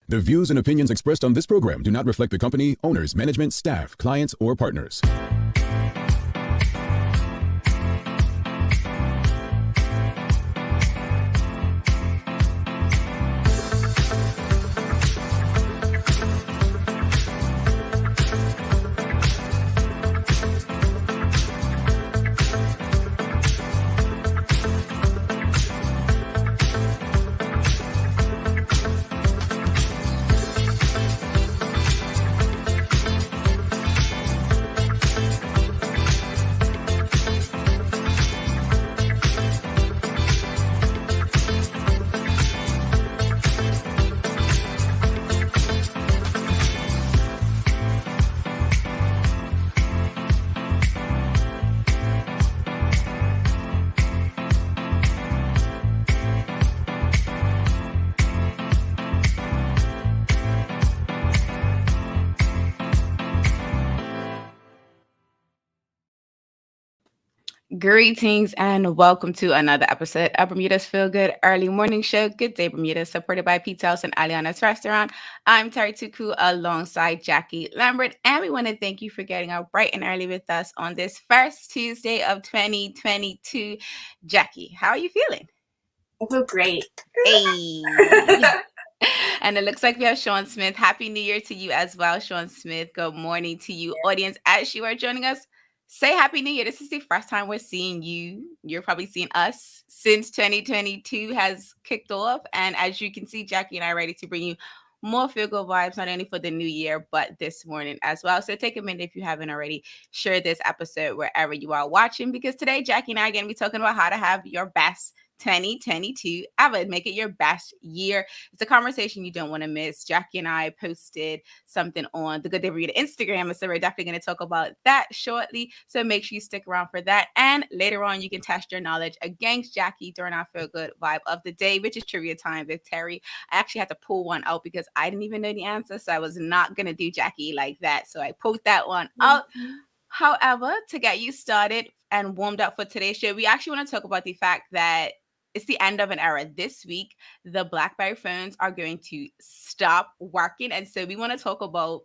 The views and opinions expressed on this program do not reflect the company, owners, management, staff, clients, or partners. Greetings and welcome to another episode of Bermuda's Feel Good Early Morning Show. Good day, Bermuda, supported by Pizza House and Aliana's Restaurant. I'm Terri Tuku alongside Jackie Lambert, and we want to thank you for getting out bright and early with us on this first Tuesday of 2022. Jackie, how are you feeling? I feel great. Hey. And it looks like we have Sean Smith. Happy New Year to you as well, Sean Smith. Good morning to you, audience. As you are joining us, say Happy New Year. This is the first time we're seeing you. You're probably seeing us since 2022 has kicked off. And as you can see, Jackie and I are ready to bring you more feel-good vibes, not only for the new year, but this morning as well. So take a minute, if you haven't already, share this episode wherever you are watching, because today Jackie and I are going to be talking about how to have your best 2022 ever. Make it your best year. It's a conversation you don't want to miss. Jackie and I posted something on the Good Day Bermuda Instagram, and so we're definitely going to talk about that shortly. So make sure you stick around for that. And later on, you can test your knowledge against Jackie during our Feel Good Vibe of the Day, which is trivia time with Terry. I actually had to pull one out because I didn't even know the answer, so I was not going to do Jackie like that. So I pulled that one out. However, to get you started and warmed up for today's show, we actually want to talk about the fact that it's the end of an era. This week, the BlackBerry phones are going to stop working. And so we want to talk about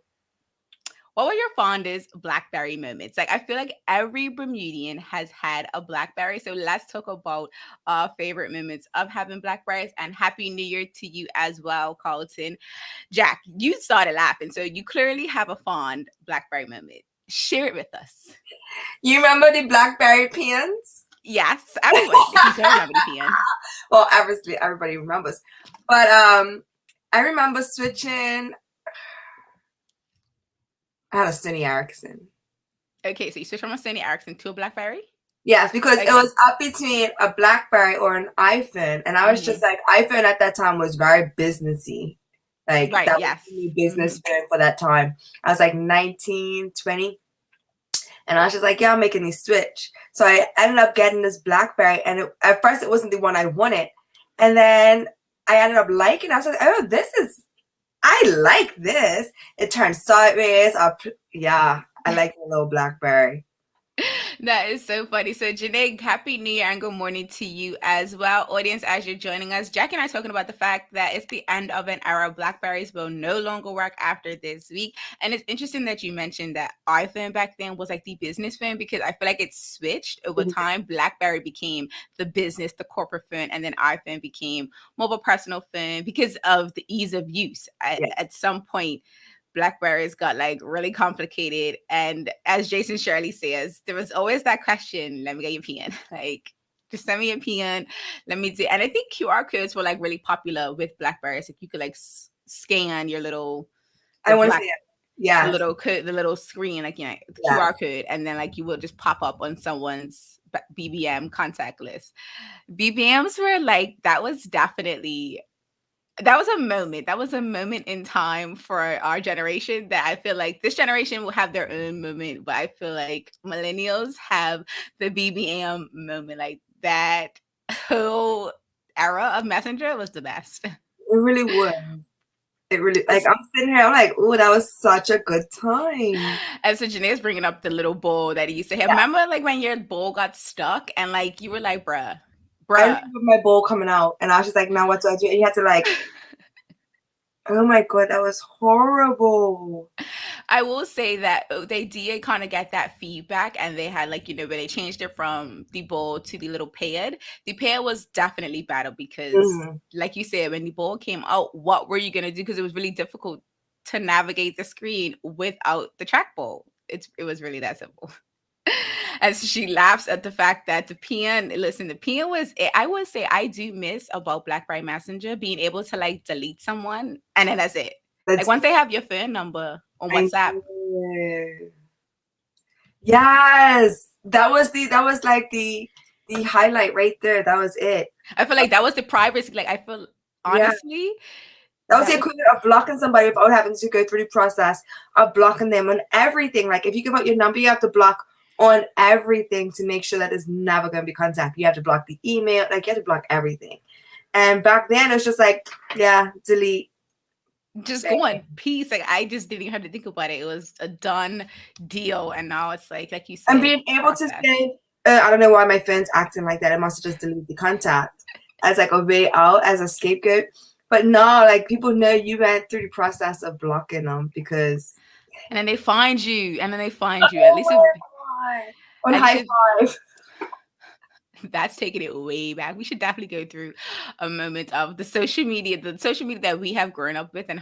what were your fondest BlackBerry moments? Like, I feel like every Bermudian has had a BlackBerry. So let's talk about our favorite moments of having BlackBerries, and Happy New Year to you as well, Carlton. Jack, you started laughing. So you clearly have a fond BlackBerry moment. Share it with us. You remember the BlackBerry pins? Yes, everybody. If you don't remember the PN. Well, obviously everybody remembers. But I remember switching. I had a Sony Ericsson. Okay, so you switched from a Sony Ericsson to a BlackBerry? Yes, because it was up between a BlackBerry or an iPhone. And I was just like, iPhone at that time was very businessy. Like, right, that yes. was the business phone for that time. I was like 19, 20. And I was just like, yeah, I'm making the switch. So I ended up getting this BlackBerry. And at first, it wasn't the one I wanted. And then I ended up liking it. I was like, oh, I like this. It turned sideways. I like the little BlackBerry. That is so funny. So, Janae, Happy New Year and good morning to you as well. Audience, as you're joining us, Jackie and I are talking about the fact that it's the end of an era. BlackBerries will no longer work after this week. And it's interesting that you mentioned that iPhone back then was like the business phone, because I feel like it switched over time. BlackBerry became the business, the corporate phone, and then iPhone became more of a personal phone because of the ease of use. At some point, BlackBerries got like really complicated, and as Jason Shirley says, there was always that question, let me get your PN, like just send me a PN, let me do. And I think QR codes were like really popular with BlackBerries. Like you could like scan your little I want to see it. Yeah, the little code, the little screen, like, you know, the QR code, and then like you will just pop up on someone's BBM contact list. BBMs were like, that was a moment. That was a moment in time for our generation that I feel like this generation will have their own moment, but I feel like millennials have the BBM moment. Like that whole era of Messenger was the best. It really was. It really, like, I'm sitting here, I'm like, oh, that was such a good time. And so Janae's bringing up the little bowl that he used to have. Yeah. Remember, like, when your bowl got stuck and, like, you were like, bruh. I remember my bowl coming out, and I was just like, now what do I do? And you had to, like, Oh my God, that was horrible. I will say that they did kind of get that feedback, and they had like, when they changed it from the bowl to the little pad, the pad was definitely better because, like you said, when the bowl came out, what were you gonna do? Because it was really difficult to navigate the screen without the trackball. It was really that simple. As she laughs at the fact that the pen, listen, the pen was, I would say I do miss about BlackBerry Messenger being able to like delete someone and then that's it. Like once they have your phone number on WhatsApp. Yes, that was like the highlight right there. That was it. I feel like that was the privacy. Like I feel honestly, that was the equivalent of blocking somebody without having to go through the process of blocking them on everything. Like if you give out your number, you have to block on everything to make sure that it's never going to be contacted. You have to block the email, like you have to block everything. And back then it was just like, yeah, delete. Just go in peace. Like I just didn't even have to think about it. It was a done deal. And now it's like you said. And being able to say, I don't know why my phone's acting like that. It must have just deleted the contact as like a way out, as a scapegoat. But no, like people know you went through the process of blocking them because. And then they find you. And then they find you. At least on high five. That's taking it way back. We should definitely go through a moment of the social media that we have grown up with and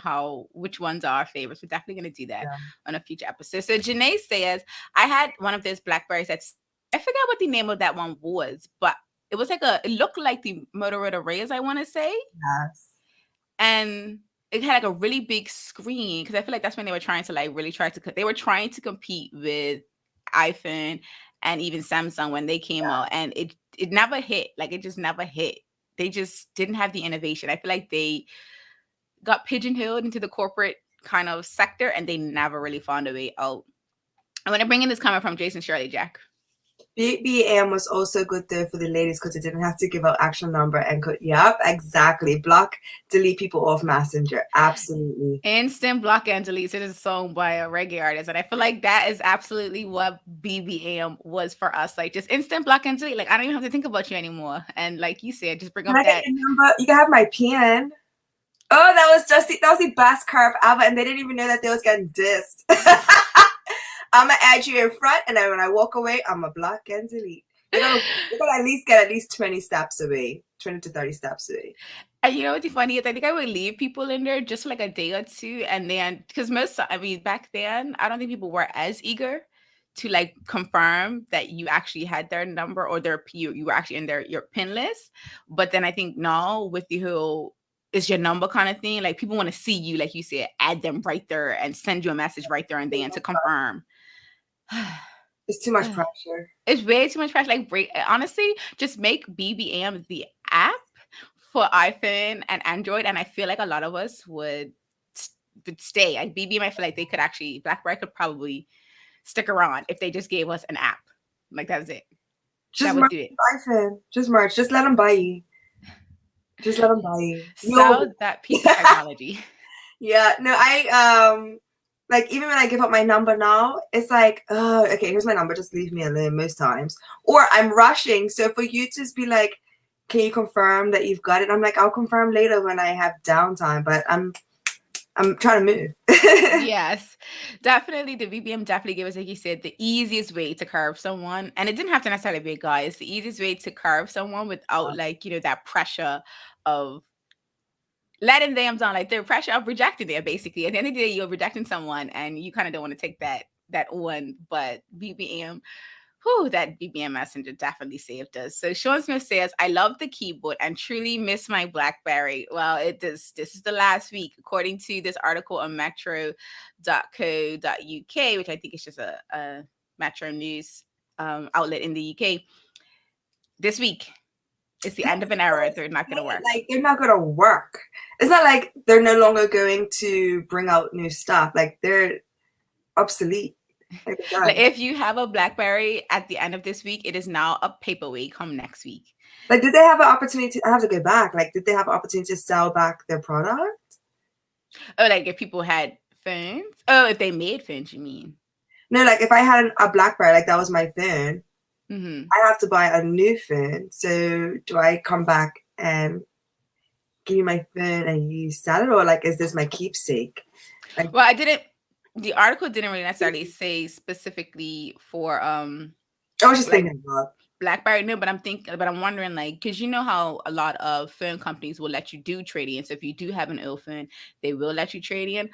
which ones are our favorites. We're definitely going to do that on a future episode. So Janae says, I had one of those Blackberries I forgot what the name of that one was, but it was like it looked like the Motorola Razr, I want to say. Yes. And it had like a really big screen because I feel like that's when they were trying to they were trying to compete with iPhone and even Samsung when they came out, and it never hit. Like it just never hit. They just didn't have the innovation. I feel like they got pigeonholed into the corporate kind of sector and they never really found a way out. I'm going to bring in this comment from Jason Shirley, Jack. BBM was also good though for the ladies because they didn't have to give out actual number and yep, exactly. Block, delete people off Messenger. Absolutely. Instant block and delete. It is a song by a reggae artist. And I feel like that is absolutely what BBM was for us. Like just instant block and delete. Like I don't even have to think about you anymore. And like you said, just bring up that number. You can have my pen. Oh, that was the best curve ever. And they didn't even know that they was getting dissed. I'm gonna add you in front, and then when I walk away, I'm gonna block and delete. You're gonna at least get 20 steps away, 20 to 30 steps away. And you know what's funny is I think I would leave people in there just for like a day or two, and then because back then I don't think people were as eager to like confirm that you actually had their number or you were actually in your pin list. But then I think now with the whole it's your number kind of thing, like people want to see you, like you said, add them right there and send you a message right there and then to confirm. It's too much pressure. It's way too much pressure. Like honestly, just make BBM the app for iPhone and Android, and I feel like a lot of us would stay. Like BBM, I feel like BlackBerry could probably stick around if they just gave us an app. Like that's it. Just merge iPhone. Just merge. Just let them buy you. Just let them buy you. Sell that piece of technology. Yeah. No, I like even when I give up my number now, it's like, oh, okay, here's my number. Just leave me alone most times. Or I'm rushing. So for you to be like, can you confirm that you've got it? I'm like, I'll confirm later when I have downtime. But I'm trying to move. Yes, definitely. The BBM definitely gave us, like you said, the easiest way to curve someone. And it didn't have to necessarily be a guy. It's the easiest way to curve someone without that pressure of letting them down, like the pressure of rejecting them, basically. At the end of the day, you're rejecting someone and you kind of don't want to take that on. But BBM, that BBM Messenger definitely saved us. So Sean Smith says, I love the keyboard and truly miss my BlackBerry. Well, this is the last week, according to this article on metro.co.uk, which I think is just a Metro news outlet in the UK. This week, it's the end of an era. They're not going to work. Like they're not going to work. It's not like they're no longer going to bring out new stuff. Like they're obsolete. Like if you have a BlackBerry at the end of this week, it is now a paperweight come next week. Like, did they have an opportunity? I have to go back. Like, did they have an opportunity to sell back their product? Oh, like if people had phones? Oh, if they made phones, you mean? No, like if I had a BlackBerry, like that was my phone. Mm-hmm. I have to buy a new phone. So do I come back and give you my phone and you sell it, or like, is this my keepsake? Like, well, the article didn't really necessarily say specifically for I was just like thinking about. BlackBerry. No, but I'm wondering, like, because you know how a lot of phone companies will let you do trading. So if you do have an old phone, they will let you trade in.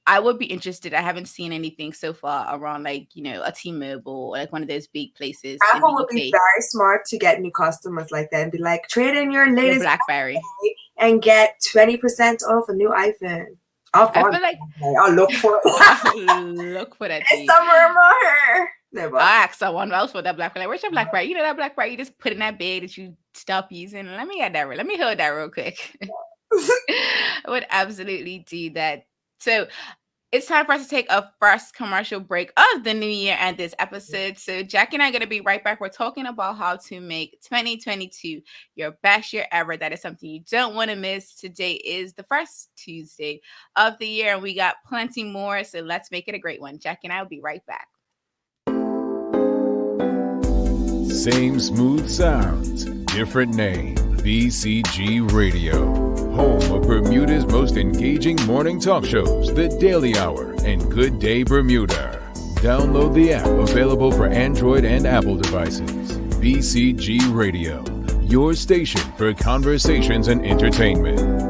I would be interested. I haven't seen anything so far around, like, a T-Mobile or like one of those big places in the Apple would be UK. very smart to get new customers like that and be like, trade in your Your latest BlackBerry. and get 20% off a new iPhone. I'll I find feel like it. I'll look for it. I'll look for that It's thing. some rumor. No, but I asked someone else for that BlackBerry. Like, where's your BlackBerry? You know that BlackBerry you just put in that bed that you stop using? Let me get that. Let me hold that real quick. I would absolutely do that. So it's time for us to take a first commercial break of the new year and this episode. So Jackie and I are going to be right back. We're talking about how to make 2022 your best year ever. That is something you don't want to miss. Today is the first Tuesday of the year, and we got plenty more. So let's make it a great one. Jackie and I will be right back. Same smooth sounds, different name. BCG Radio. Home of Bermuda's most engaging morning talk shows, The Daily Hour and Good Day Bermuda. Download the app available for Android and Apple devices. BCG Radio, your station for conversations and entertainment.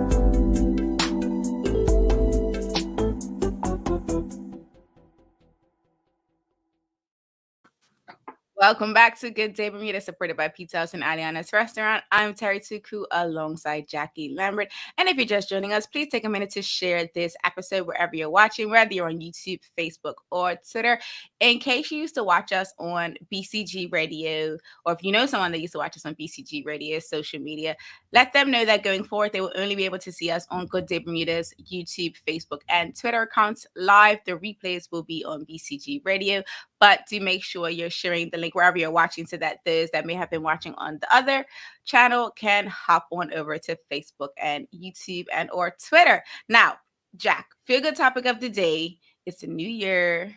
Welcome back to Good Day Bermuda, supported by Pizza House and Aliana's Restaurant. I'm Terry Tuku alongside Jackie Lambert. And if you're just joining us, please take a minute to share this episode wherever you're watching, whether you're on YouTube, Facebook, or Twitter. In case you used to watch us on BCG Radio, or if you know someone that used to watch us on BCG Radio social media, let them know that going forward, they will only be able to see us on Good Day Bermuda's YouTube, Facebook, and Twitter accounts live. The replays will be on BCG Radio. But do make sure you're sharing the link wherever you're watching so that those that may have been watching on the other channel can hop on over to Facebook and YouTube and or Twitter. Now, Jack, feel good topic of the day. It's a new year,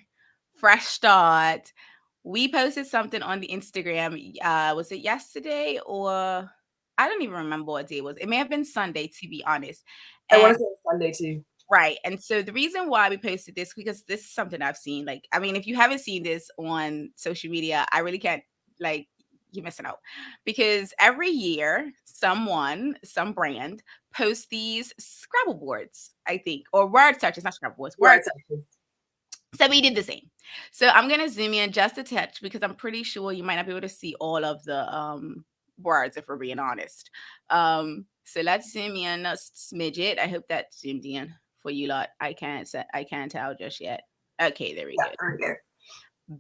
fresh start. We posted something on the Instagram. Was it yesterday or I don't even remember what day it was. It may have been Sunday, to be honest. I want to say Sunday too. Right. And so the reason why we posted this, because this is something I've seen. Like, I mean, if you haven't seen this on social media, I really can't, like, you're missing out. Because every year, some brand posts these Scrabble boards, I think, or word searches, not Scrabble boards, word searches. So we did the same. So I'm going to zoom in just a touch because I'm pretty sure you might not be able to see all of the words, if we're being honest. So let's zoom in a smidget. I hope that zoomed in for you lot. I can't tell just yet. Okay, there we go.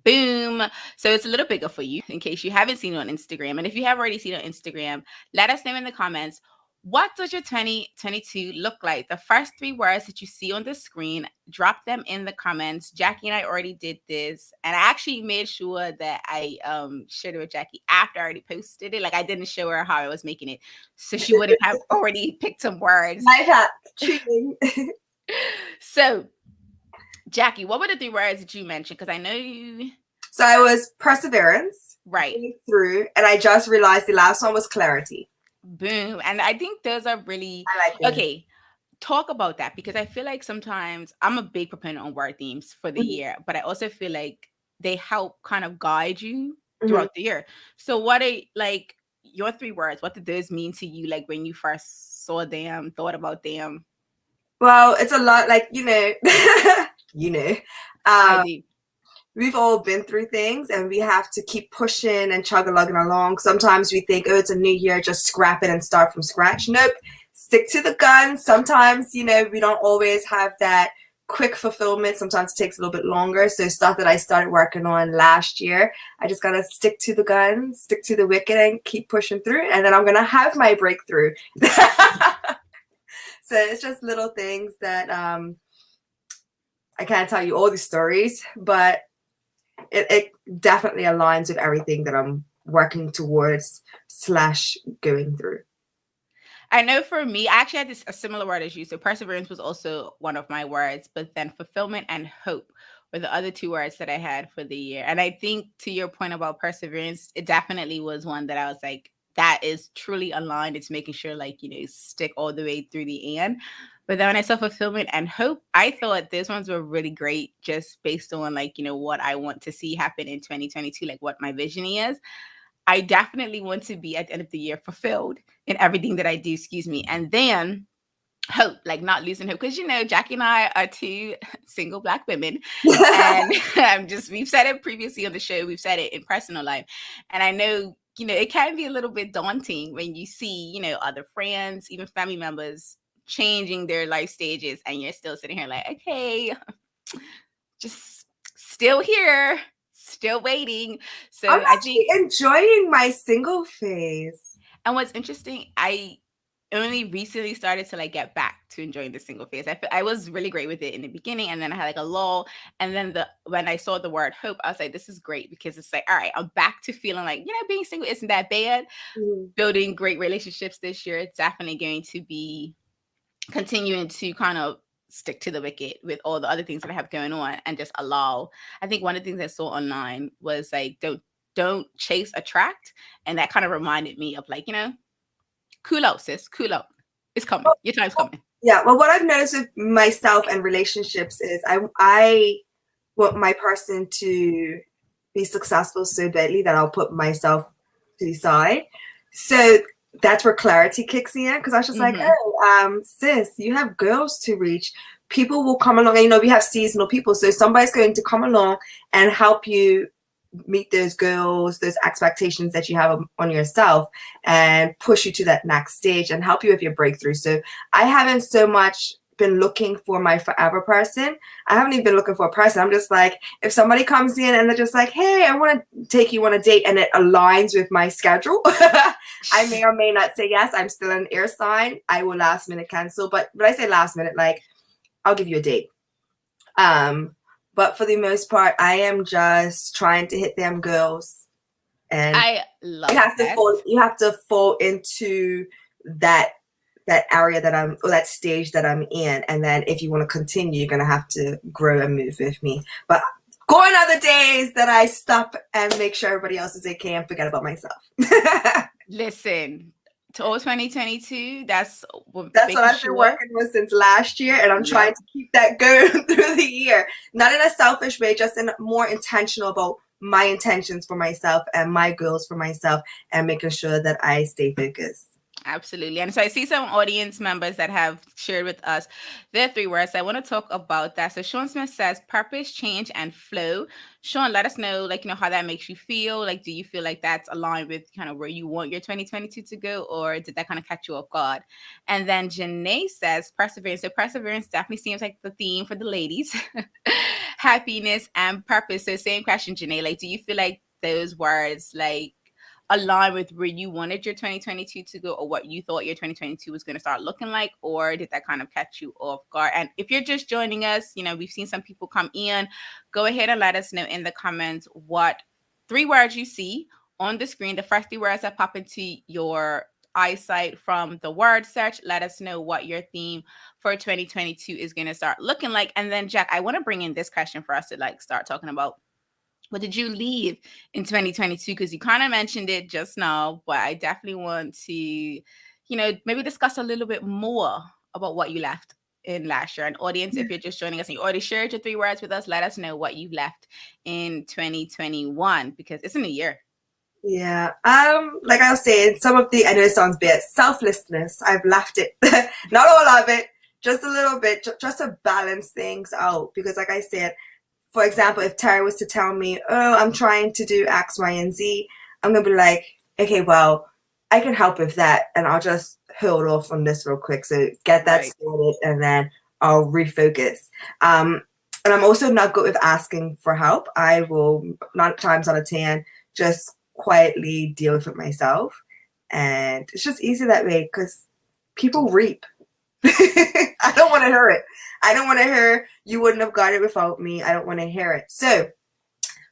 Boom. So it's a little bigger for you in case you haven't seen it on Instagram. And if you have already seen it on Instagram, let us know in the comments, what does your 2022 look like? The first 3 words that you see on the screen, drop them in the comments. Jackie and I already did this. And I actually made sure that I shared it with Jackie after I already posted it. Like, I didn't show her how I was making it, so she wouldn't have already picked some words. So, Jackie, what were the 3 words that you mentioned? Because I know you... So I was perseverance. Right. Through. And I just realized the last one was clarity. Boom. And I think those are really... I like them. Okay. Talk about that, because I feel like sometimes I'm a big proponent on word themes for the year, but I also feel like they help kind of guide you throughout the year. So what are, like, your 3 words? What did those mean to you, like, when you first saw them, thought about them? Well, it's a lot, like, I do. We've all been through things and we have to keep pushing and chug-a-lugging along. Sometimes we think, oh, it's a new year, just scrap it and start from scratch. Nope. Stick to the guns. Sometimes, we don't always have that quick fulfillment. Sometimes it takes a little bit longer. So stuff that I started working on last year, I just got to stick to the guns, stick to the wicket and keep pushing through. And then I'm going to have my breakthrough. So it's just little things that I can't tell you all the stories, but it definitely aligns with everything that I'm working towards / going through. I know for me, I actually had a similar word as you. So perseverance was also one of my words, but then fulfillment and hope were the other 2 words that I had for the year. And I think to your point about perseverance, it definitely was one that I was like, that is truly aligned. It's making sure, like, stick all the way through the end. But then when I saw fulfillment and hope, I thought those ones were really great just based on, like, what I want to see happen in 2022, like what my vision is. I definitely want to be at the end of the year fulfilled in everything that I do, and then hope, like not losing hope, because Jacky and I are two single Black women, and we've said it previously on the show, we've said it in personal life, and I know it can be a little bit daunting when you see other friends, even family members changing their life stages, and you're still sitting here like, okay, just still here, still waiting. So I'm actually enjoying my single phase. And what's interesting, I only recently started to like get back to enjoying the single phase. I was really great with it in the beginning, and then I had like a lull, and then when I saw the word hope, I was like, this is great, because it's like, all right, I'm back to feeling like, being single isn't that bad. Building great relationships this year, it's definitely going to be continuing to kind of stick to the wicket with all the other things that I have going on, and just allow. I think one of the things I saw online was like, don't chase, attract. And that kind of reminded me of like, cool out, sis, cool out. It's coming. Your time's coming. Yeah. Well, what I've noticed with myself and relationships is I want my person to be successful so badly that I'll put myself to the side. So that's where clarity kicks in, because I was just like, oh, sis, you have girls to reach. People will come along, and we have seasonal people, so somebody's going to come along and help you meet those goals, those expectations that you have on yourself, and push you to that next stage and help you with your breakthrough. So I haven't so much been looking for my forever person. I haven't even been looking for a person. I'm just like, if somebody comes in and they're just like, hey, I want to take you on a date, and it aligns with my schedule, I may or may not say yes. I'm still an air sign. I will last minute cancel. But when I say last minute, like, I'll give you a date. But for the most part, I am just trying to hit them girls. And I love you have to fall into that area that stage that I'm in. And then if you want to continue, you're going to have to grow and move with me. But going other days that I stop and make sure everybody else is okay and forget about myself. Listen, to all 2022, that's what I've been working with since last year, and I'm trying to keep that going through the year. Not in a selfish way, just in more intentional about my intentions for myself and my goals for myself, and making sure that I stay focused. Absolutely. And so I see some audience members that have shared with us their 3 words. I want to talk about that. So Sean Smith says purpose, change, and flow. Sean, let us know, like, how that makes you feel. Like, do you feel like that's aligned with kind of where you want your 2022 to go, or did that kind of catch you off guard? And then Janae says perseverance. So perseverance definitely seems like the theme for the ladies. Happiness and purpose. So same question, Janae. Like, do you feel like those words, like, align with where you wanted your 2022 to go, or what you thought your 2022 was going to start looking like, or did that kind of catch you off guard? And if you're just joining us, we've seen some people come in. Go ahead and let us know in the comments what 3 words you see on the screen. The first 3 words that pop into your eyesight from the word search. Let us know what your theme for 2022 is going to start looking like. And then, Jack, I want to bring in this question for us to like start talking about. What did you leave in 2022? Because you kind of mentioned it just now, but I definitely want to, maybe discuss a little bit more about what you left in last year. And audience, if you're just joining us and you already shared your 3 words with us, let us know what you've left in 2021, because it's a new year. Yeah. Like I was saying, I know it sounds bad, selflessness. I've left it. Not all of it, just a little bit, just to balance things out. Because like I said, for example, if Terri was to tell me, oh, I'm trying to do X, Y, and Z, I'm going to be like, okay, well, I can help with that. And I'll just hold off on this real quick. So get that sorted, and then I'll refocus. And I'm also not good with asking for help. I will, 9 times out of 10, just quietly deal with it myself. And it's just easy that way, because people reap. I don't want to hear it. I don't want to hear you wouldn't have got it without me. I don't want to hear it. So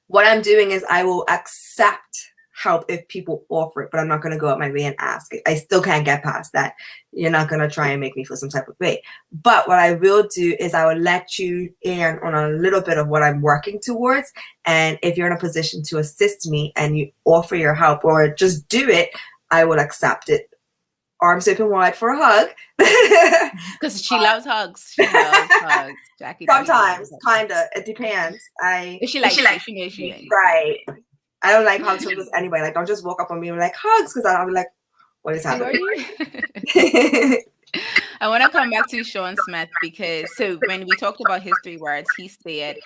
what I'm doing is I will accept help if people offer it, but I'm not going to go out my way and ask it. I still can't get past that. You're not going to try and make me feel some type of way. But what I will do is I will let you in on a little bit of what I'm working towards. And if you're in a position to assist me and you offer your help or just do it, I will accept it. Arms open wide for a hug. Because she loves hugs. She loves hugs. Jackie Sometimes, kind of. It depends. If she likes you, she knows she likes you. Right. I don't like hugs from just anybody. Like, don't just walk up on me and be like, hugs, because I'll be like, what is happening? I want to come back to Sean Smith because so when we talked about his 3 words, he said,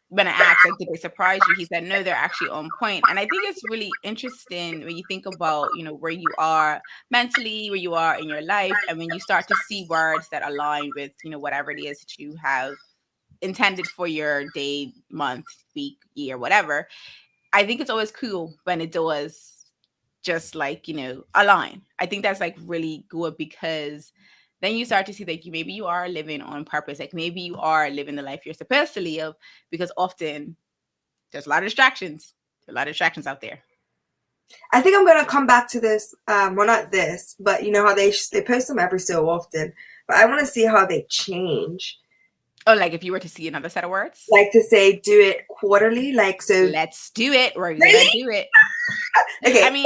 when I asked, like, did they surprise you? He said, no, they're actually on point. And I think it's really interesting when you think about, you know, where you are mentally, where you are in your life, and when you start to see words that align with, you know, whatever it is that you have intended for your day, month, week, year, whatever. I think it's always cool when it does just like, you know, align. I think that's like really good because then you start to see that maybe you are living on purpose. Like maybe you are living the life you're supposed to live because often there's a lot of distractions. There are a lot of distractions out there. I think I'm going to come back to this. Well, not this, but you know how they post them every so often. But I want to see how they change. Oh, like if you were to see another set of words? Like to say, do it quarterly. Like, so. Let's do it. We're going to do it. Okay. I mean,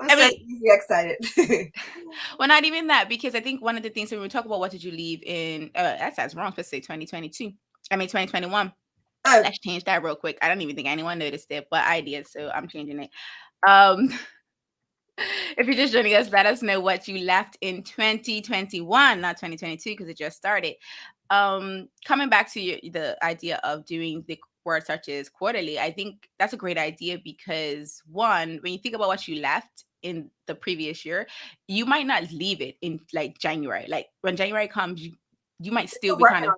I'm so easily excited. Well, not even that, because I think one of the things when we talk about what did you leave in, that's wrong. Let's say 2022. I mean, 2021. Oh. Let's change that real quick. I don't even think anyone noticed it, but I did. So I'm changing it. If you're just joining us, let us know what you left in 2021, not 2022, because it just started. Coming back to the idea of doing the word searches quarterly, I think that's a great idea because one, when you think about what you left in the previous year, you might not leave it in like January. Like when January comes, you might still be kind of,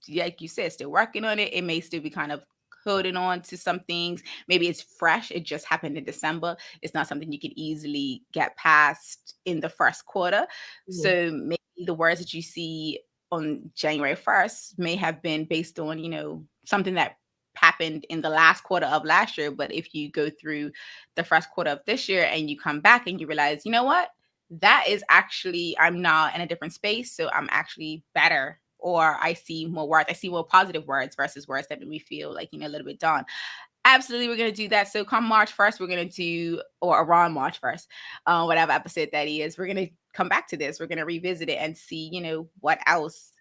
like you said, still working on it. It may still be kind of holding on to some things. Maybe it's fresh. It just happened in December. It's not something you can easily get past in the first quarter. Mm-hmm. So maybe the words that you see on January 1st may have been based on, you know, something that happened in the last quarter of last year. But if you go through the first quarter of this year and you come back and you realize, you know what, that is actually, I'm now in a different space. So I'm actually better. Or I see more words. I see more positive words versus words that make me feel like, you know, a little bit down. Absolutely, we're going to do that. So come March 1st, we're going to do, or around March 1st, whatever episode that is, we're going to come back to this. We're going to revisit it and see, you know, what else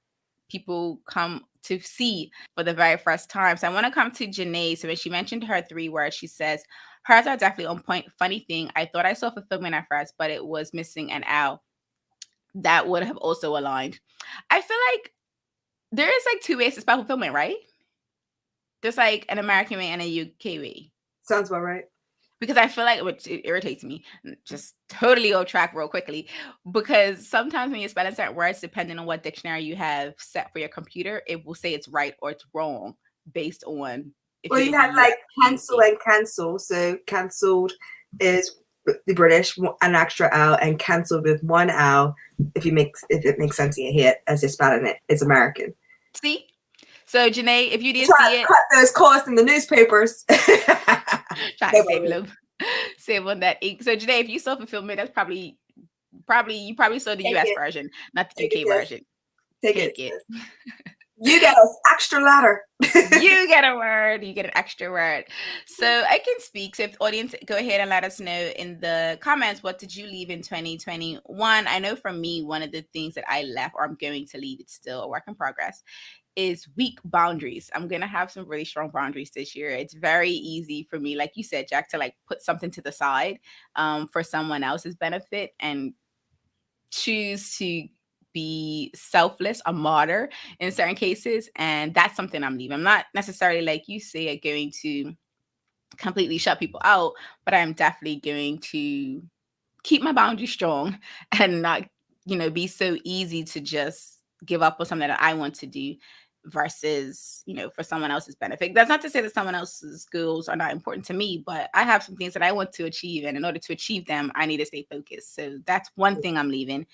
people come to see for the very first time. So I want to come to Janae. So when she mentioned her 3 words, she says, hers are definitely on point. Funny thing, I thought I saw fulfillment at first, but it was missing an L. That would have also aligned. I feel like there is like 2 ways to spell fulfillment, right? There's like an American way and a UK way. Sounds about right. Because I feel like it irritates me, just totally off track real quickly, because sometimes when you're spelling certain words, depending on what dictionary you have set for your computer, it will say it's right or it's wrong based on. Well, you have like cancel and cancel. So cancelled is the British, an extra L, and cancelled with 1 L. If it makes sense in your head as you're spelling it, it's American. See? So Janae, if you didn't see it, cut those costs in the newspapers. Try to save on that ink. So Janae, if you saw fulfillment, that's probably you saw the US version, not the UK version. Take it. You get an extra letter. You get a word. You get an extra word. So I can speak. So if the audience, go ahead and let us know in the comments, what did you leave in 2021? I know for me, one of the things that I left or I'm going to leave, it's still a work in progress, is weak boundaries. I'm going to have some really strong boundaries this year. It's very easy for me, like you said, Jack, to like put something to the side for someone else's benefit and choose to be selfless, a martyr in certain cases. And that's something I'm leaving. I'm not necessarily, like you say, going to completely shut people out, but I'm definitely going to keep my boundaries strong and not, you know, be so easy to just give up on something that I want to do versus, you know, for someone else's benefit. That's not to say that someone else's goals are not important to me, but I have some things that I want to achieve. And in order to achieve them, I need to stay focused. So that's one thing I'm leaving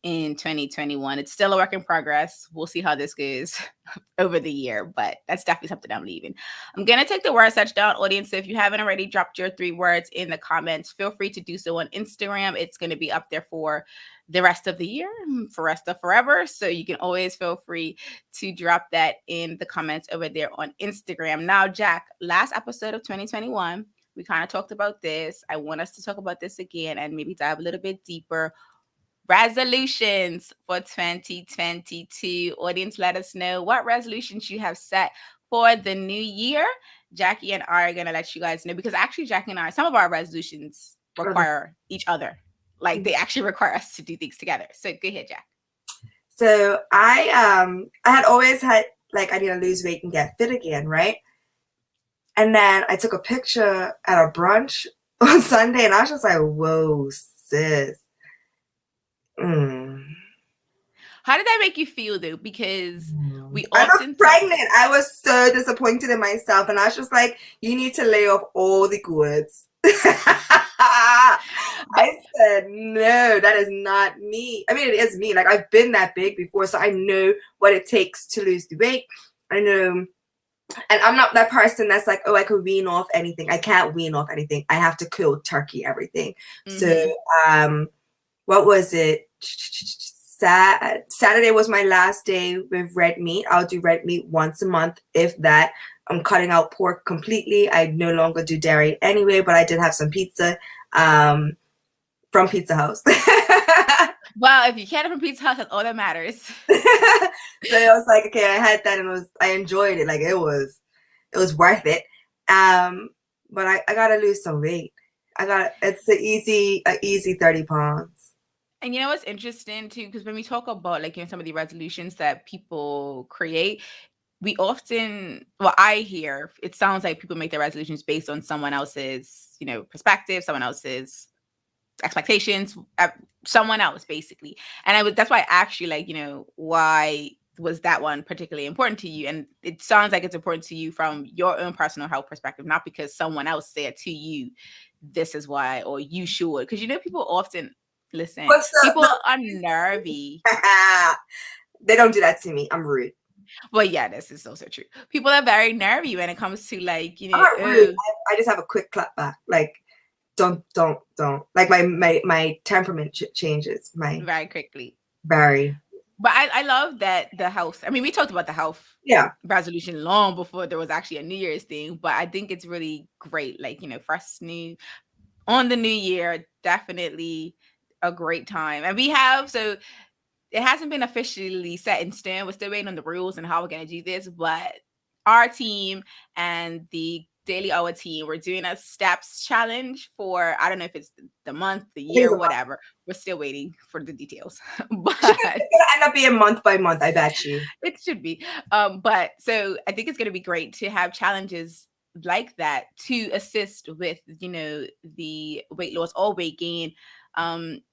in 2021. It's still a work in progress. We'll see how this goes over the year, but that's definitely something I'm leaving. I'm going to take the word search down, audience. So if you haven't already dropped your 3 words in the comments, feel free to do so on Instagram. It's going to be up there for the rest of the year, for rest of forever. So you can always feel free to drop that in the comments over there on Instagram. Now, Jack, last episode of 2021, We kind of talked about this. I want us to talk about this again and maybe dive a little bit deeper. Resolutions for 2022. Audience, let us know what resolutions you have set for the new year. Jacky and I are going to let you guys know, because actually Jacky and I, some of our resolutions require each other. Like they actually require us to do things together. So go ahead, Jack. So I had always had, like, I need to lose weight and get fit again, right? And then I took a picture at a brunch on Sunday, and I was just like, whoa, sis. How did that make you feel, though? Because we I often was pregnant. I was so disappointed in myself, and I was just like, you need to lay off all the goods. I said, no, that is not me. I mean, it is me. Like, I've been that big before, so I know what it takes to lose the weight. I know. And I'm not that person that's like, oh, I could wean off anything. I can't wean off anything. I have to cold turkey everything. So, what was it? Saturday was my last day with red meat. I'll do red meat once a month, if that. I'm cutting out pork completely. I no longer do dairy anyway, but I did have some pizza from Pizza House. Well, if you get it from Pizza House, that's all that matters. So I was like, okay, I had that, and I enjoyed it. Like, it was worth it. But I gotta lose some weight. It's an easy 30 pounds. And you know what's interesting too, because when we talk about, like, some of the resolutions that people create, we often, well, I hear it sounds like people make their resolutions based on someone else's, perspective, someone else's expectations, someone else basically. And that's why I asked you, like, why was that one particularly important to you? And it sounds like it's important to you from your own personal health perspective, not because someone else said to you, this is why, or you should. Because people often listen. People are nervy. They don't do that to me. I'm rude. Well, yeah, this is also true. People are very nervy when it comes to, like, I'm not rude. I just have a quick clap back. Like, don't. Like, my temperament changes very quickly. Very. But I love that the health. I mean, we talked about the health resolution long before there was actually a New Year's thing. But I think it's really great. Like, first on the new year, definitely a great time. And we have, so it hasn't been officially set in stone. We're still waiting on the rules and how we're going to do this. But our team and the Daily Hour team, we're doing a steps challenge for, I don't know if it's the month, the year, whatever. We're still waiting for the details. But it's gonna end up being month by month, I bet you. It should be. But so I think it's going to be great to have challenges like that to assist with, the weight loss or weight gain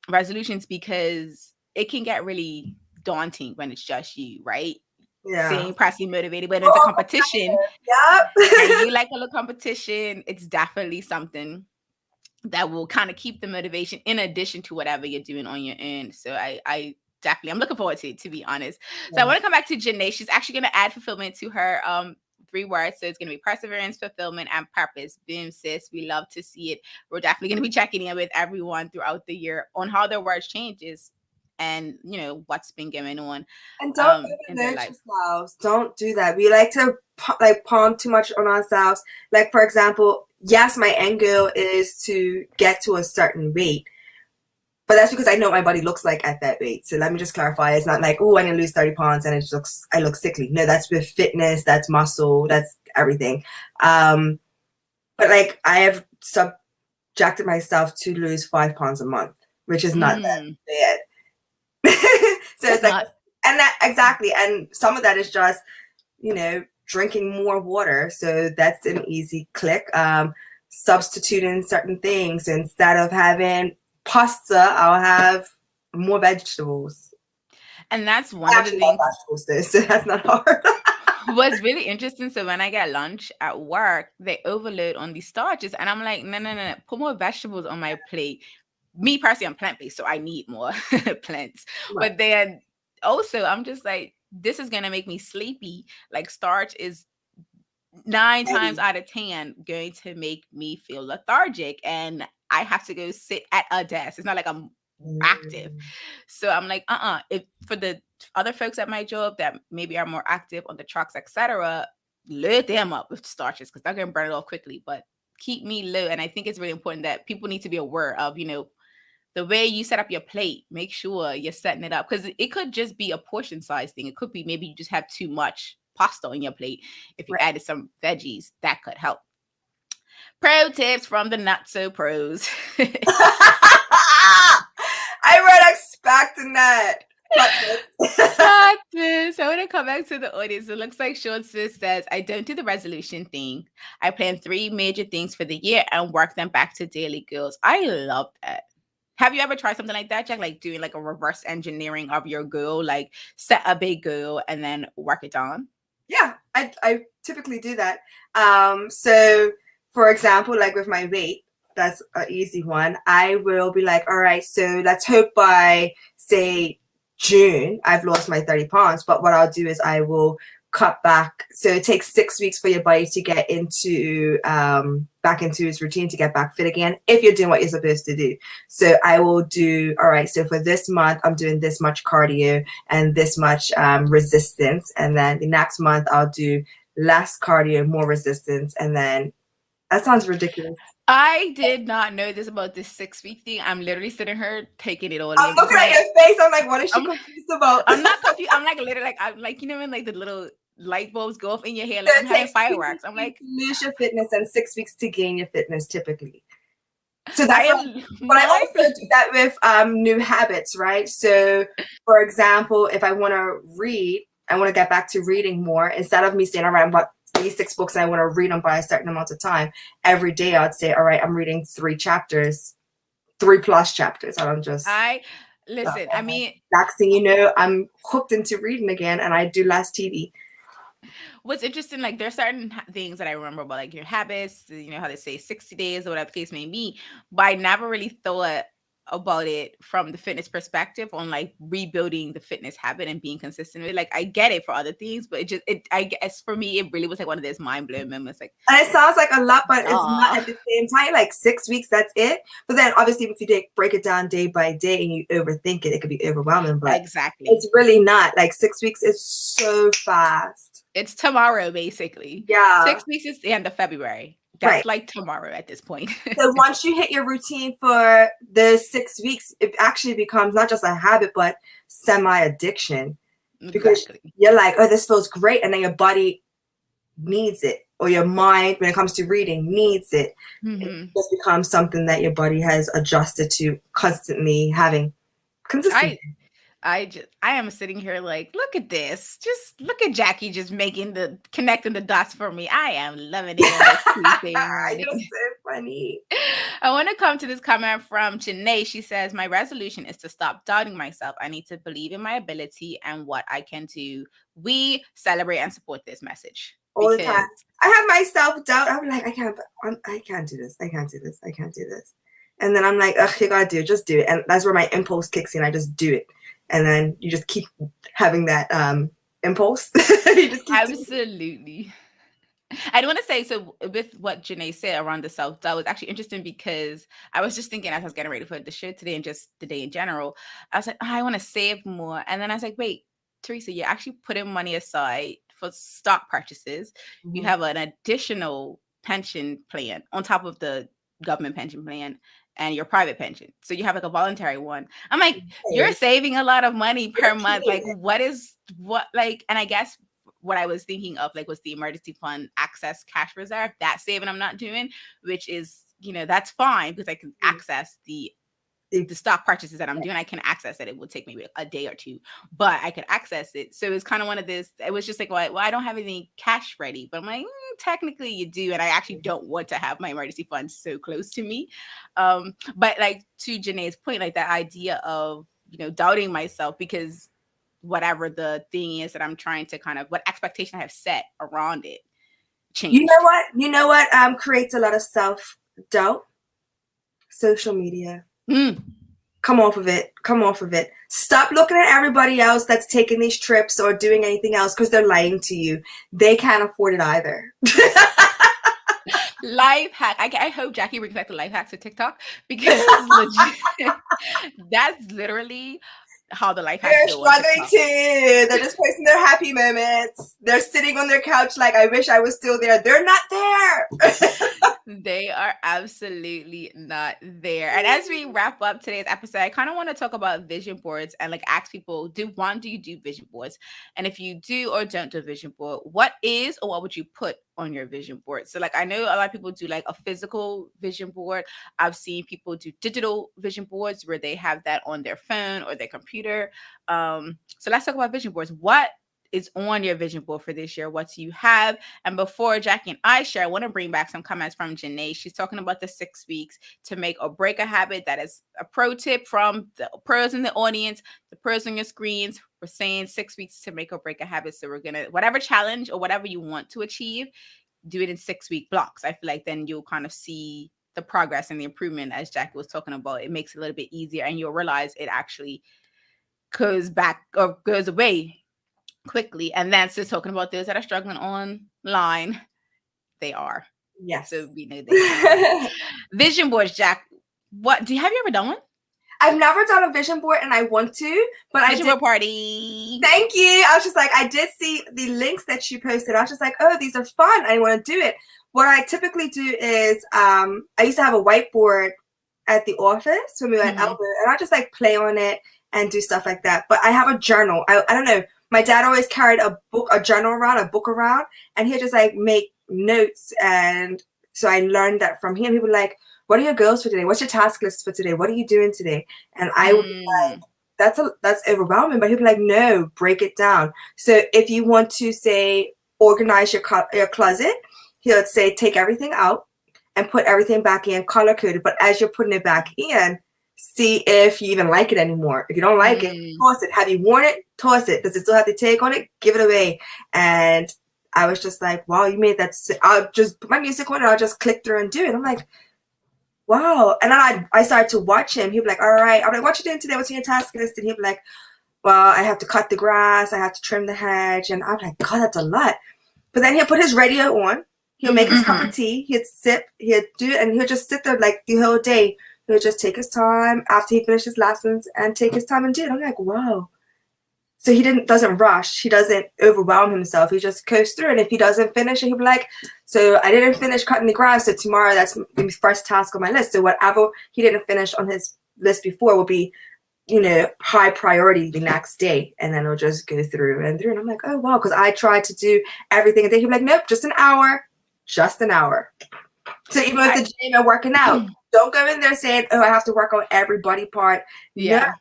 resolutions, because it can get really daunting when it's just you, right? Yeah. Staying personally motivated, but it's a competition. Yep. And you like a little competition. It's definitely something that will kind of keep the motivation in addition to whatever you're doing on your own. So I definitely, I'm looking forward to it, to be honest. So I want to come back to Janae. She's actually going to add fulfillment to her 3 words. So it's going to be perseverance, fulfillment, and purpose. Boom, sis. We love to see it. We're definitely going to be checking in with everyone throughout the year on how their words changes and what's been going on. And don't overload yourselves. Don't do that. We like to palm too much on ourselves. Like, for example, yes, my end goal is to get to a certain weight, but that's because I know what my body looks like at that weight. So let me just clarify. It's not like, oh, I'm gonna lose 30 pounds and I look sickly. No, that's with fitness, that's muscle, that's everything. But like, I have subjected myself to lose 5 pounds a month, which is not that bad. So it's like, and that exactly, and some of that is just drinking more water, so that's an easy click. Substituting certain things. Instead of having pasta, I'll have more vegetables, and that's one of the things. Vegetables, so that's not hard. What's really interesting, so when I get lunch at work, they overload on the starches, and I'm like, no, put more vegetables on my plate. Me personally, I'm plant-based, so I need more plants. Right. But then also, I'm just like, this is going to make me sleepy. Like, starch is 9 times out of 10 going to make me feel lethargic. And I have to go sit at a desk. It's not like I'm active. So I'm like, if for the other folks at my job that maybe are more active on the trucks, etc., load them up with starches because they're going to burn it off quickly. But keep me low. And I think it's really important that people need to be aware of, the way you set up your plate. Make sure you're setting it up, because it could just be a portion size thing. It could be maybe you just have too much pasta on your plate. If you added some veggies, that could help. Pro tips from the not so pros. I wasn't expecting that. Practice. I want to come back to the audience. It looks like Sean Smith says, I don't do the resolution thing. I plan 3 major things for the year and work them back to daily goals. I love that. Have you ever tried something like that, Jack? Like doing like a reverse engineering of your goal, like set a big goal and then work it down? Yeah, I typically do that. So for example, like with my weight, that's an easy one. I will be like, all right, so let's hope by, say, June, I've lost my 30 pounds. But what I'll do is I will cut back. So it takes 6 weeks for your body to get into back into its routine, to get back fit again, if you're doing what you're supposed to do. So I will do, all right, so for this month, I'm doing this much cardio and this much resistance. And then the next month, I'll do less cardio, more resistance. And then that sounds ridiculous. I did not know this about this 6-week thing. I'm literally sitting here taking it all. I'm looking at your face. I'm like, what is she confused about? I'm not confused. I'm like literally like, I'm like, when like the little light bulbs go off in your hair, like I'm having fireworks. I'm like, lose your fitness and 6 weeks to gain your fitness typically. So that's but I also do that with new habits, right? So for example, if I want to read, I want to get back to reading more. Instead of me saying, all right, what these 6 books and I want to read them by a certain amount of time, every day I'd say, all right, I'm reading 3 chapters, 3+ chapters. I don't just listen. I mean, next thing you know, I'm hooked into reading again, and I do less TV. What's interesting, like there's certain things that I remember about like your habits, how they say 60 days or whatever the case may be, but I never really thought about it from the fitness perspective on like rebuilding the fitness habit and being consistent with it. Like I get it for other things, but I guess for me, it really was like one of those mind-blowing moments. Like, and it sounds like a lot, but it's not at the same time. Like 6 weeks, that's it. But then obviously if you break it down day by day and you overthink it, it could be overwhelming. But exactly, it's really not. Like 6 weeks is so fast. It's tomorrow, basically. Yeah. 6 weeks is the end of February. That's like tomorrow at this point. So once you hit your routine for the 6 weeks, it actually becomes not just a habit, but semi-addiction. Because you're like, oh, this feels great. And then your body needs it. Or your mind, when it comes to reading, needs it. It just becomes something that your body has adjusted to constantly having. Consistently. I am sitting here like, look at this. Just look at Jackie just connecting the dots for me. I am loving it. You're so funny. I want to come to this comment from Janae. She says, my resolution is to stop doubting myself. I need to believe in my ability and what I can do. We celebrate and support this message. All the time. I have my self-doubt. I'm like, I can't do this. I can't do this. I can't do this. And then I'm like, ugh, you gotta do it. Just do it. And that's where my impulse kicks in. I just do it. And then you just keep having that impulse. Absolutely. I do want to say, so with what Janae said around the self-doubt was actually interesting, because I was just thinking as I was getting ready for the show today and just the day in general, I was like, I want to save more. And then I was like, wait, Teresa, you're actually putting money aside for stock purchases. Mm-hmm. You have an additional pension plan on top of the government pension plan and your private pension. So you have like a voluntary one. I'm like, you're saving a lot of money per month. Like and I guess what I was thinking of like was the emergency fund access cash reserve. That saving I'm not doing, which is, that's fine because I can access the stock purchases that I'm doing. I can access it. It will take maybe a day or two, but I could access it. So it's kind of one of this, it was just like, well, I don't have any cash ready, but I'm like, technically you do. And I actually don't want to have my emergency fund so close to me. But like to Janae's point, like that idea of, doubting myself because whatever the thing is that I'm trying to what expectation I have set around it change. You know what creates a lot of self-doubt? Social media. Come off of it. Stop looking at everybody else that's taking these trips or doing anything else because they're lying to you. They can't afford it either. Life hack. I hope Jackie brings back the life hacks to TikTok because that's literally how the life has They're to go on struggling TikTok. too. They're just posting their happy moments. They're sitting on their couch like, I wish I was still there. They're not there. They are absolutely not there. And as we wrap up today's episode, I kind of want to talk about vision boards and like ask people, do you do vision boards? And if you do or don't do a vision board, what is or what would you put on your vision board? So like I know a lot of people do like a physical vision board. I've seen people do digital vision boards where they have that on their phone or their computer. So let's talk about vision boards. What is on your vision board for this year? What do you have? And before Jacky and I share, I want to bring back some comments from Janae. She's talking about the 6 weeks to make or break a habit. That is a pro tip from the pros in the audience, the pros on your screens. We're saying 6 weeks to make or break a habit. So we're going to, whatever challenge or whatever you want to achieve, do it in 6-week blocks. I feel like then you'll kind of see the progress and the improvement as Jacky was talking about. It makes it a little bit easier and you'll realize it actually goes back or goes away quickly. And then still talking about those that are struggling online, they are. Yes. So we know they are. Vision boards, Jack. What have you ever done one? I've never done a vision board and I want to, but vision board party. Thank you. I was just like, I did see the links that you posted. I was just like, oh, these are fun. I want to do it. What I typically do is I used to have a whiteboard at the office when we were at Elbow, and I just like play on it and do stuff like that. But I have a journal. I don't know. My dad always carried a book around, and he'd just like make notes. And so I learned that from him. He would like, what are your goals for today? What's your task list for today? What are you doing today? And I would be like, that's overwhelming. But he'd be like, no, break it down. So if you want to say, organize your closet, he would say, take everything out and put everything back in, color coded. But as you're putting it back in, see if you even like it anymore. If you don't like it, toss it. Have you worn it? Toss it. Does it still have the tag on it? Give it away. And I was just like, wow, you made that. I'll just put my music on and I'll just click through and do it. I'm like, wow. And then I started to watch him. He'd be like, all right. I'm like, what you doing today? What's in your task list? And he'd be like, well, I have to cut the grass. I have to trim the hedge. And I'm like, God, that's a lot. But then he'll put his radio on. He'll make his cup of tea. He'd sip. He'd do it. And he'll just sit there like the whole day. He'll just take his time after he finishes lessons and take his time and do it. I'm like, wow. So he doesn't rush. He doesn't overwhelm himself. He just goes through it. And if he doesn't finish, he'll be like, so I didn't finish cutting the grass. So tomorrow, that's the first task on my list. So whatever he didn't finish on his list before will be, high priority the next day. And then he'll just go through and through. And I'm like, oh, wow. Because I tried to do everything. And then he'll be like, nope, just an hour. Just an hour. So even with the gym and working out, don't go in there saying, oh, I have to work on every body part. Yeah. No.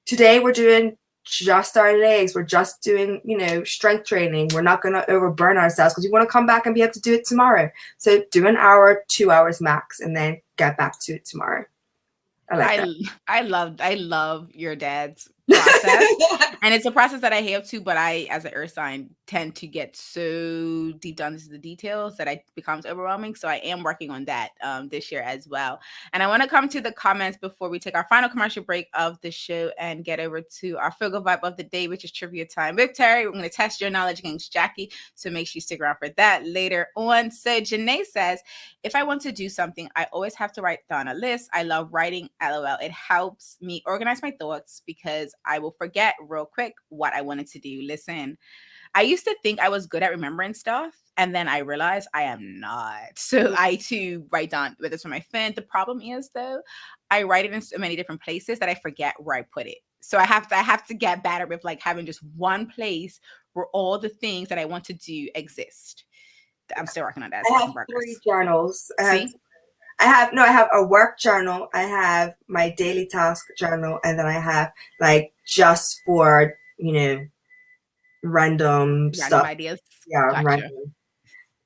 Today we're doing just our legs. We're just doing, strength training. We're not going to overburn ourselves because we want to come back and be able to do it tomorrow. So do an hour, 2 hours max, and then get back to it tomorrow. I love your dad's process. And it's a process that I have too, but I, as an earth sign, tend to get so deep down into the details that it becomes overwhelming. So I am working on that this year as well. And I want to come to the comments before we take our final commercial break of the show and get over to our Feel Good Vibe of the day, which is trivia time with Terry. We're going to test your knowledge against Jacky, so make sure you stick around for that later on. So Janae says, if I want to do something, I always have to write down a list. I love writing, LOL. It helps me organize my thoughts because I will forget real quick what I wanted to do. Listen, I used to think I was good at remembering stuff, and then I realized I am not. So I too write down, whether it's on my phone. The problem is though, I write it in so many different places that I forget where I put it. So I have to get better with like having just one place where all the things that I want to do exist. I'm still working on that. I have 3 journals. I have a work journal. I have my daily task journal, and then I have like just for random stuff. Ideas. Yeah, gotcha. random.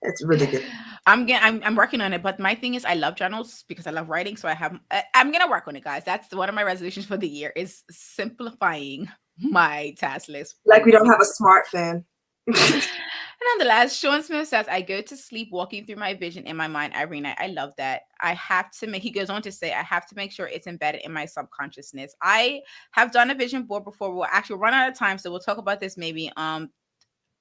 It's ridiculous. I'm working on it, but my thing is I love journals because I love writing. So I'm gonna work on it, guys. That's one of my resolutions for the year is simplifying my task list. Like we don't have a smartphone. And nonetheless, Sean Smith says, I go to sleep walking through my vision in my mind every night. I love that. He goes on to say, I have to make sure it's embedded in my subconsciousness. I have done a vision board before. We'll actually run out of time. So we'll talk about this maybe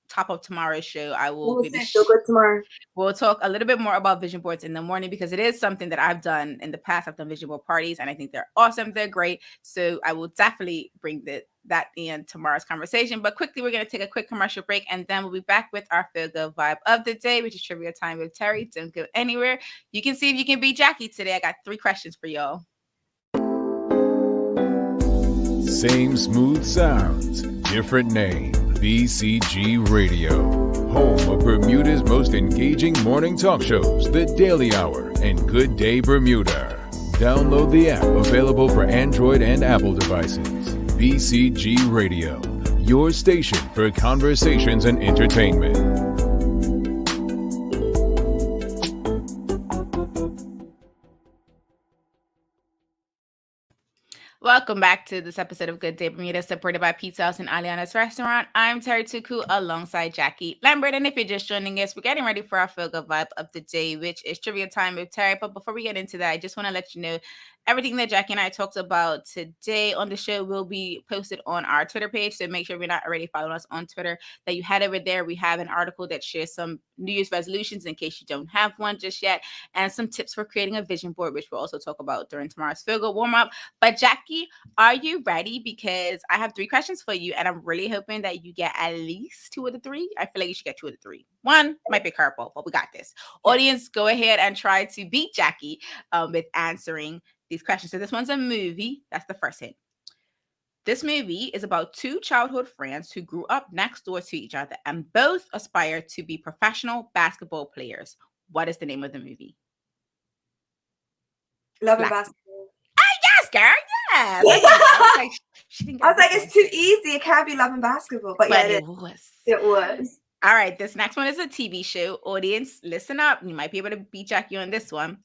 top of tomorrow's show. I will feel good tomorrow. We'll talk a little bit more about vision boards in the morning because it is something that I've done in the past. I've done vision board parties and I think they're awesome. They're great. So I will definitely bring that in tomorrow's conversation. But quickly, we're going to take a quick commercial break, and then we'll be back with our Feel Good Vibe of the day, which is Trivia Time with Terri. Don't go anywhere. You can see if you can beat Jackie today. I got 3 questions for y'all. Same smooth sounds, different name. BCG Radio, home of Bermuda's most engaging morning talk shows, The Daily Hour and Good Day Bermuda. Download the app available for Android and Apple devices. BCG Radio, your station for conversations and entertainment. Welcome back to this episode of Good Day Bermuda, supported by Pizza House and Aliana's Restaurant. I'm Terri Tuku alongside Jackie Lambert. And if you're just joining us, we're getting ready for our Feel Good Vibe of the day, which is Trivia Time with Terri. But before we get into that, I just want to let you know everything that Jackie and I talked about today on the show will be posted on our Twitter page. So make sure you're not already following us on Twitter, that you head over there. We have an article that shares some New Year's resolutions in case you don't have one just yet, and some tips for creating a vision board, which we'll also talk about during tomorrow's Feel Good warm up. But Jackie, are you ready? Because I have 3 questions for you, and I'm really hoping that you get at least 2 of the 3. I feel like you should get 2 of the 3. 1 might be curveball, but we got this. Audience, go ahead and try to beat Jackie with answering these questions. So this one's a movie. That's the first hint. This movie is about 2 childhood friends who grew up next door to each other and both aspire to be professional basketball players. What is the name of the movie? Love and Basketball. Yes, girl. Yes. I was like, it's too easy. It can't be Love and Basketball. But yeah, it was. It was. All right. This next one is a TV show. Audience, listen up. You might be able to beat Jackie on this one.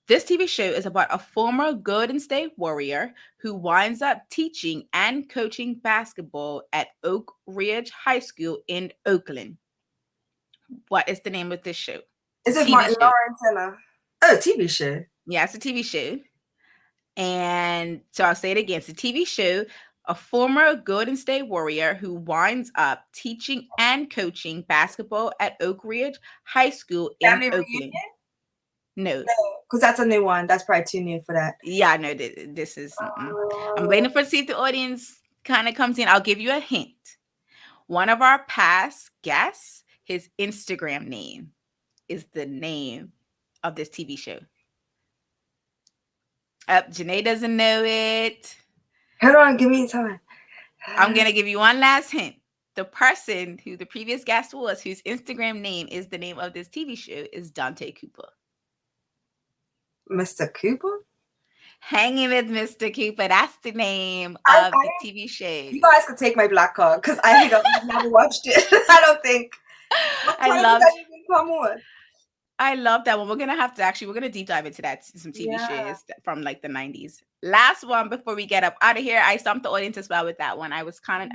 This TV show is about a former Golden State Warrior who winds up teaching and coaching basketball at Oak Ridge High School in Oakland. What is the name of this show? Is it Martin Lawrence and a TV show? Yeah, it's a TV show. And so I'll say it again. It's a TV show, a former Golden State Warrior who winds up teaching and coaching basketball at Oak Ridge High School in Oakland. Reunion? No, because that's a new one. That's probably too new for that. Yeah, no, this is. I'm waiting for to see if the audience kind of comes in. I'll give you a hint. One of our past guests, his Instagram name is the name of this TV show. Janae doesn't know it. Hold on, give me time. I'm gonna give you one last hint. The person who the previous guest was, whose Instagram name is the name of this TV show, is Dante Cooper. Mr. Cooper? Hanging with Mr. Cooper. That's the name of the TV show. You guys could take my black card because I think I've never watched it. I don't think. I love that one. We're gonna deep dive into that, some TV shows from like the 90s. Last one before we get up out of here. I stumped the audience as well with that one. I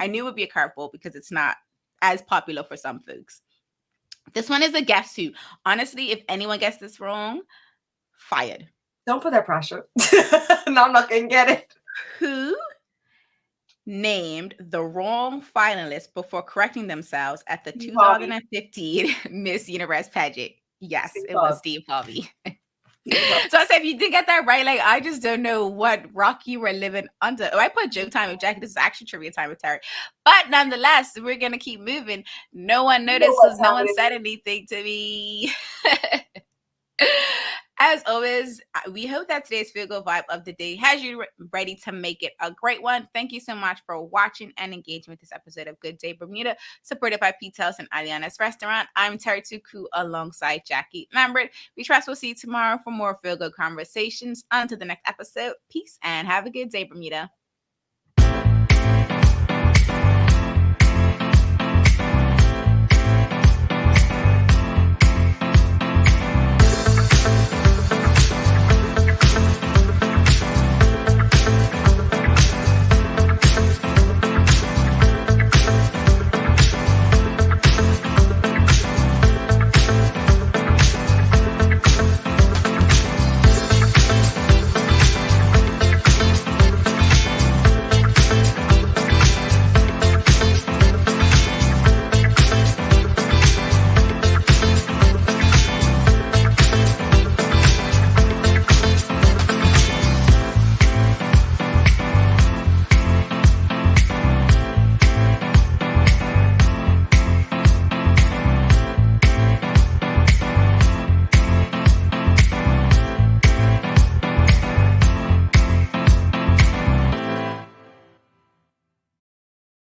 knew it would be a curveball because it's not as popular for some folks. This one is a guess who. Honestly, if anyone gets this wrong, fired. Don't put that pressure. No, I'm not gonna get it. Who named the wrong finalist before correcting themselves at the 2015 Miss Universe pageant? Yes, it was Steve Harvey. So I said, if you didn't get that right, like I just don't know what rock you were living under. Oh, I put joke time with Jackie. This is actually trivia time with Terri. But nonetheless, we're gonna keep moving. No one noticed because no one said anything to me. As always, we hope that today's Feel Good Vibe of the day has you ready to make it a great one. Thank you so much for watching and engaging with this episode of Good Day Bermuda, supported by Pizza House and Aliana's Restaurant. I'm Terri Tuku alongside Jackie Lambert. We trust we'll see you tomorrow for more Feel Good conversations. Until the next episode, peace and have a good day, Bermuda.